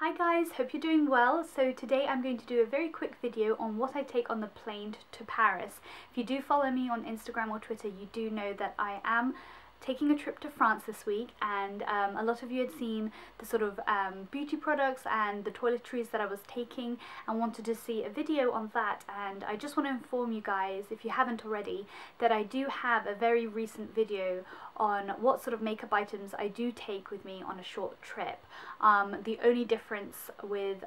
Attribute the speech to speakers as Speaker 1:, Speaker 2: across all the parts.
Speaker 1: Hi guys, hope you're doing well. So today I'm going to do a very quick video on what I take on the plane to Paris. If you do follow me on Instagram or Twitter, you do know that I am taking a trip to France this week, and a lot of you had seen the sort of beauty products and the toiletries that I was taking and wanted to see a video on that. And I just want to inform you guys, if you haven't already, that I do have a very recent video on what sort of makeup items I do take with me on a short trip. The only difference with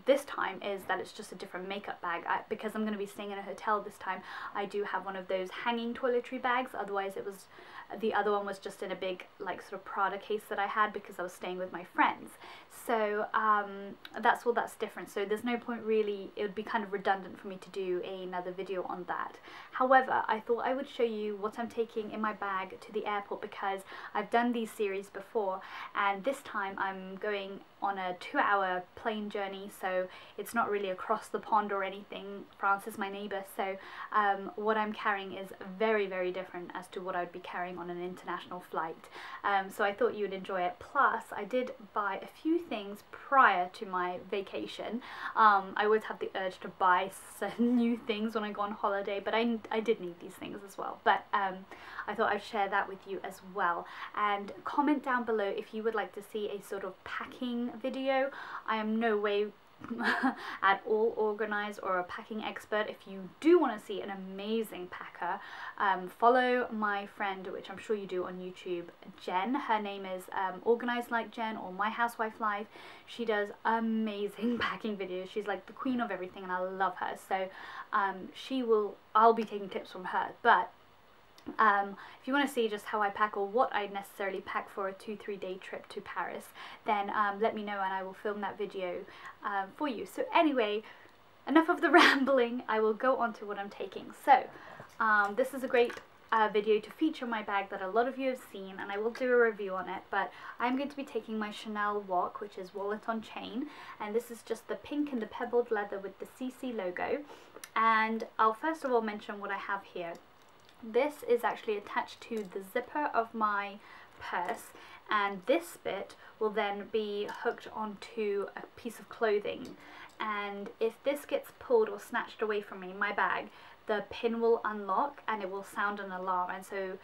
Speaker 1: this time is that it's just a different makeup bag. Because I'm going to be staying in a hotel this time, I do have one of those hanging toiletry bags. Otherwise it was, the other one was just in a big like sort of Prada case that I had because I was staying with my friends. So that's all that's different. So there's no point really, it would be kind of redundant for me to do another video on that. However, I thought I would show you what I'm taking in my bag to the airport, because I've done these series before, and this time I'm going on a 2-hour plane journey, so it's not really across the pond or anything. France is my neighbour, so what I'm carrying is very, very different as to what I would be carrying on an international flight. So I thought you would enjoy it. Plus, I did buy a few things prior to my vacation. I always have the urge to buy certain new things when I go on holiday, but I did need these things as well. But I thought I'd share that with you as well. And comment down below if you would like to see a sort of packing video. I am no way at all organized or a packing expert. If you do want to see an amazing packer, follow my friend, which I'm sure you do on YouTube, Jen. Her name is Organized Like Jen, or My Housewife Life. She does amazing packing videos. She's like the queen of everything, and I love her. So I'll be taking tips from her. But if you want to see just how I pack, or what I necessarily pack for a 2-3 day trip to Paris, then let me know and I will film that video for you. So anyway, enough of the rambling, I will go on to what I'm taking. So this is a great video to feature my bag that a lot of you have seen, and I will do a review on it. But I'm going to be taking my Chanel Walk, which is wallet on chain, and this is just the pink and the pebbled leather with the CC logo. And I'll first of all mention what I have here. This is actually attached to the zipper of my purse, and this bit will then be hooked onto a piece of clothing, and if this gets pulled or snatched away from me, my bag, the pin will unlock and it will sound an alarm. And so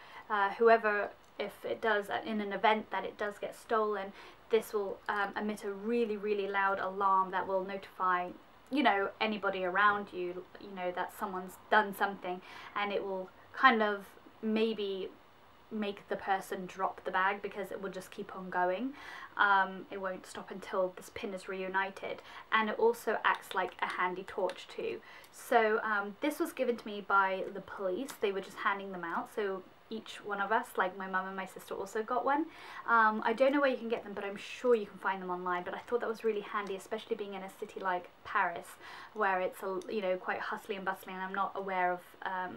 Speaker 1: whoever, if it does in an event that it does get stolen, this will emit a really, really loud alarm that will notify, you know, anybody around you, you know, that someone's done something, and it will kind of maybe make the person drop the bag, because it will just keep on going. It won't stop until this pin is reunited, and it also acts like a handy torch too. So this was given to me by the police. They were just handing them out, so each one of us, like my mum and my sister, also got one. I don't know where you can get them, but I'm sure you can find them online. But I thought that was really handy, especially being in a city like Paris, where it's you know, quite hustly and bustling, and I'm not aware of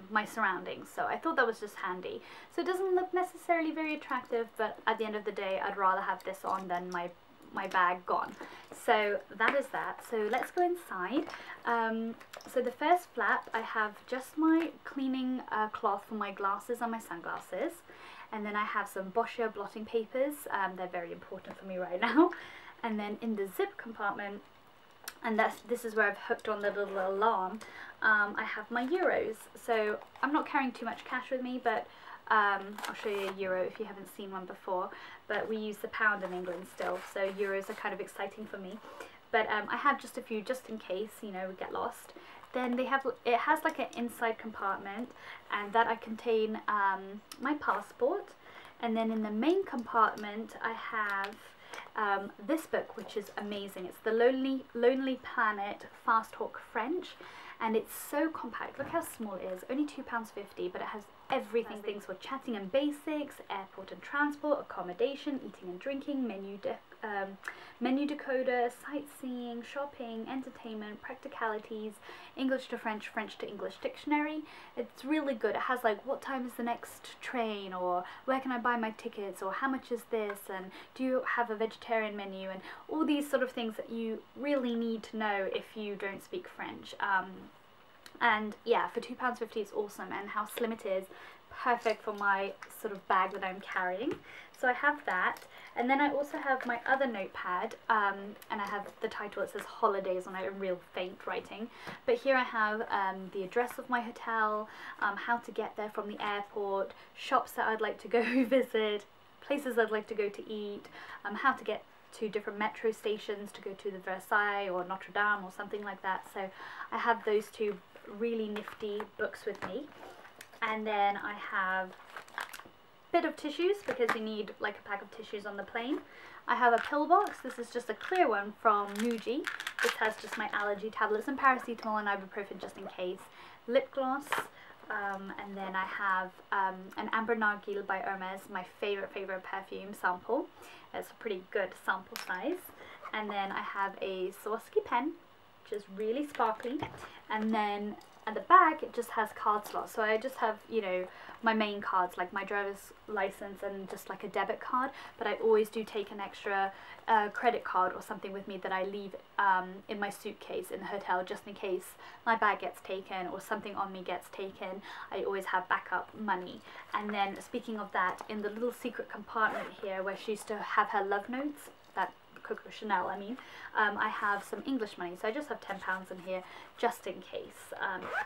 Speaker 1: my surroundings. So I thought that was just handy. So it doesn't look necessarily very attractive, but at the end of the day, I'd rather have this on than my bag gone. So that is that. So let's go inside. So the first flap, I have just my cleaning cloth for my glasses and my sunglasses, and then I have some Boscia blotting papers. They're very important for me right now. And then in the zip compartment, and this is where I've hooked on the little alarm, I have my euros. So I'm not carrying too much cash with me, but I'll show you a euro if you haven't seen one before, but we use the pound in England still, so euros are kind of exciting for me. But I have just a few just in case, you know, we get lost. Then it has like an inside compartment, and that I contain my passport. And then in the main compartment I have this book, which is amazing. It's the Lonely Planet Fast Talk French, and it's so compact. Look how small it is, only £2.50, but it has everything. Things for chatting and basics, airport and transport, accommodation, eating and drinking, menu decoder, sightseeing, shopping, entertainment, practicalities, English to French, French to English dictionary. It's really good. It has like, what time is the next train, or where can I buy my tickets, or how much is this, and do you have a vegetarian menu, and all these sort of things that you really need to know if you don't speak French. And yeah, for £2.50 it's awesome, and how slim it is. perfect for my sort of bag that I'm carrying. So I have that, and then I also have my other notepad, and I have the title, it says holidays on it in real faint writing, but here I have the address of my hotel, how to get there from the airport, shops that I'd like to go visit, places I'd like to go to eat, how to get to different metro stations to go to the Versailles or Notre Dame or something like that. So I have those two really nifty books with me, and then I have bit of tissues because you need like a pack of tissues on the plane. I have a pill box. This is just a clear one from Muji. This has just my allergy tablets and paracetamol and ibuprofen just in case. Lip gloss, and then I have an Amber Narguile by Hermes, my favorite perfume sample. It's a pretty good sample size. And then I have a Swarovski pen, which is really sparkly, and then at the back it just has card slots, so I just have, you know, my main cards like my driver's license and just like a debit card, but I always do take an extra credit card or something with me that I leave in my suitcase in the hotel just in case my bag gets taken or something on me gets taken. I always have backup money. And then speaking of that, in the little secret compartment here where she used to have her love notes, that Coco Chanel, I mean, I have some English money, so I just have £10 in here just in case.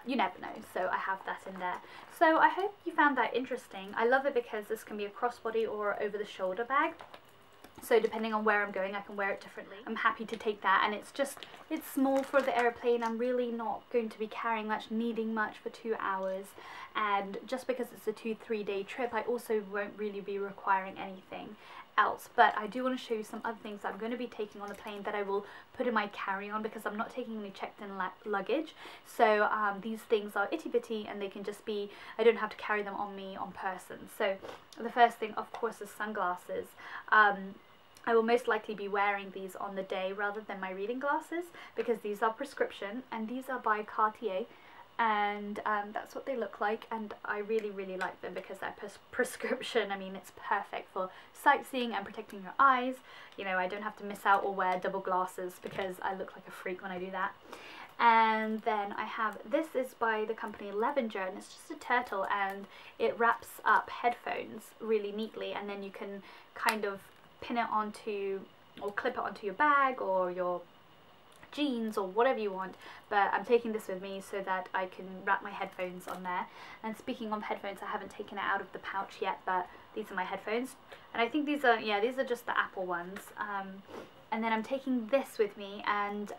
Speaker 1: You never know, so I have that in there. So I hope you found that interesting. I love it because this can be a crossbody or over the shoulder bag, so depending on where I'm going I can wear it differently. I'm happy to take that, and it's small for the airplane. I'm really not going to be carrying much, needing much for 2 hours, and just because it's a 2-3 day trip I also won't really be requiring anything else. But I do want to show you some other things that I'm going to be taking on the plane that I will put in my carry-on because I'm not taking any checked-in luggage. So these things are itty-bitty and they can just be, I don't have to carry them on me on person. So the first thing of course is sunglasses. I will most likely be wearing these on the day rather than my reading glasses because these are prescription and these are by Cartier, and that's what they look like, and I really like them because they're prescription. I mean, it's perfect for sightseeing and protecting your eyes. You know, I don't have to miss out or wear double glasses because I look like a freak when I do that. And then I have, this is by the company Levenger, and it's just a turtle and it wraps up headphones really neatly, and then you can kind of pin it onto or clip it onto your bag or your jeans or whatever you want, but I'm taking this with me so that I can wrap my headphones on there. And speaking of headphones, I haven't taken it out of the pouch yet, but these are my headphones, and I think these are, yeah, these are just the Apple ones. And then I'm taking this with me, and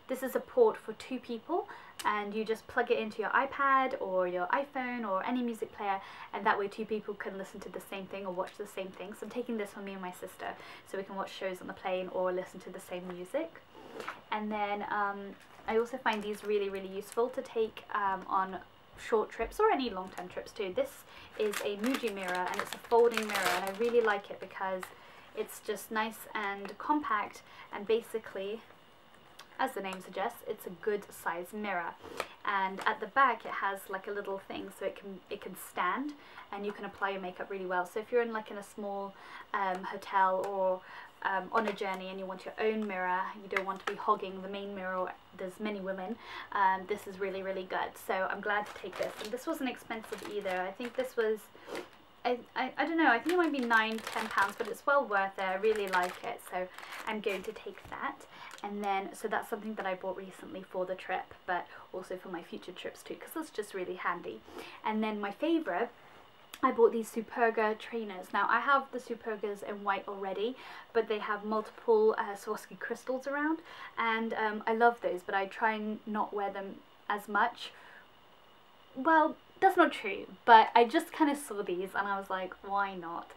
Speaker 1: this is a port for 2 people, and you just plug it into your iPad or your iPhone or any music player, and that way 2 people can listen to the same thing or watch the same thing. So I'm taking this for me and my sister so we can watch shows on the plane or listen to the same music. And then I also find these really useful to take on short trips or any long-term trips too. This is a Muji mirror, and it's a folding mirror, and I really like it because it's just nice and compact, and basically, as the name suggests, it's a good size mirror. And at the back it has like a little thing so it can stand, and you can apply your makeup really well. So if you're in a small hotel or on a journey and you want your own mirror, you don't want to be hogging the main mirror, there's many women, this is really good. So I'm glad to take this, and this wasn't expensive either. I think this was, I don't know, I think it might be £9–10, but it's well worth it. I really like it, so I'm going to take that. And then, so that's something that I bought recently for the trip, but also for my future trips too, because it's just really handy. And then my favourite, I bought these Superga trainers. Now I have the Supergas in white already, but they have multiple Swarovski crystals around, and I love those, but I try and not wear them as much. Well, that's not true, but I just kind of saw these and I was like, why not?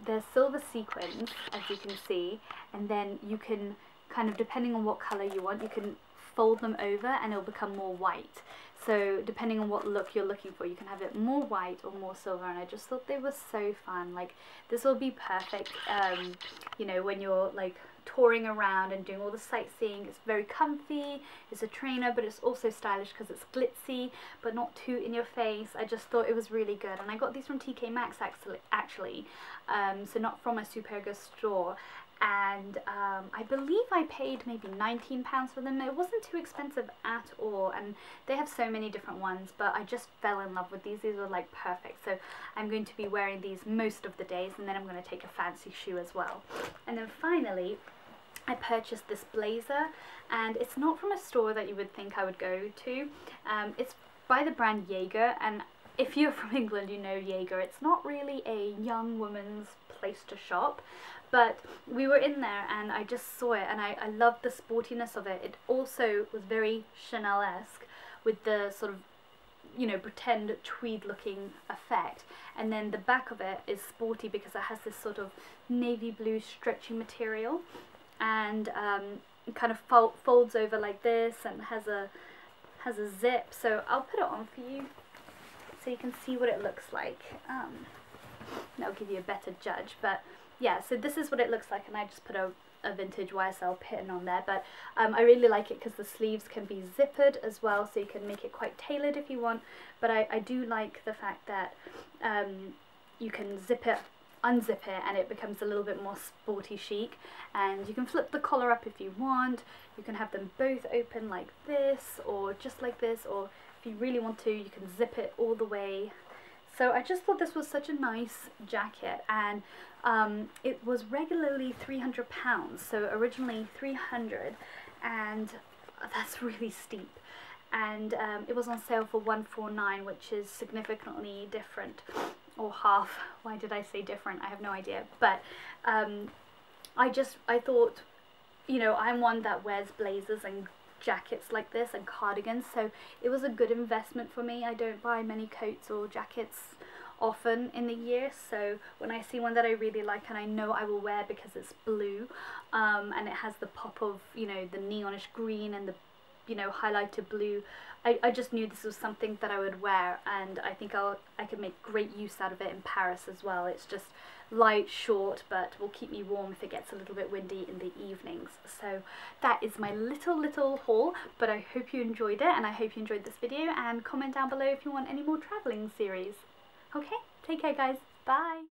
Speaker 1: They're silver sequins, as you can see, and then you can kind of, depending on what colour you want, you can fold them over and it'll become more white. So depending on what look you're looking for, you can have it more white or more silver, and I just thought they were so fun. Like, this will be perfect, you know, when you're like touring around and doing all the sightseeing. It's very comfy, it's a trainer, but it's also stylish because it's glitzy but not too in your face. I just thought it was really good, and I got these from TK Maxx actually, so not from a Superga store. and I believe I paid maybe £19 for them. It wasn't too expensive at all, and they have so many different ones, but I just fell in love with these. These were like perfect, so I'm going to be wearing these most of the days, and then I'm going to take a fancy shoe as well. And then finally I purchased this blazer, and it's not from a store that you would think I would go to. It's by the brand Jaeger, and if you're from England you know Jaeger. It's not really a young woman's place to shop, but we were in there and I just saw it and I loved the sportiness of it. It also was very Chanel-esque with the sort of, you know, pretend tweed looking effect, and then the back of it is sporty because it has this sort of navy blue stretchy material, and it kind of folds over like this and has a zip. So I'll put it on for you so you can see what it looks like. That'll give you a better judge, but yeah, so this is what it looks like, and I just put a vintage YSL pin on there, but I really like it because the sleeves can be zippered as well, so you can make it quite tailored if you want, but I do like the fact that you can zip it, unzip it, and it becomes a little bit more sporty chic, and you can flip the collar up if you want. You can have them both open like this or just like this, or if you really want to you can zip it all the way. So I just thought this was such a nice jacket, and it was regularly £300, so originally $300, and that's really steep. And it was on sale for $149, which is significantly different, or half. Why did I say different? I have no idea. But I thought, you know, I'm one that wears blazers and jackets like this and cardigans, so it was a good investment for me. I don't buy many coats or jackets often in the year, so when I see one that I really like and I know I will wear because it's blue, and it has the pop of, you know, the neonish green and the, you know, highlighted blue, I just knew this was something that I would wear, and I think I could make great use out of it in Paris as well. It's just light, short, but will keep me warm if it gets a little bit windy in the evenings. So that is my little haul, but I hope you enjoyed it, and I hope you enjoyed this video, and comment down below if you want any more traveling series. Okay, take care guys, bye!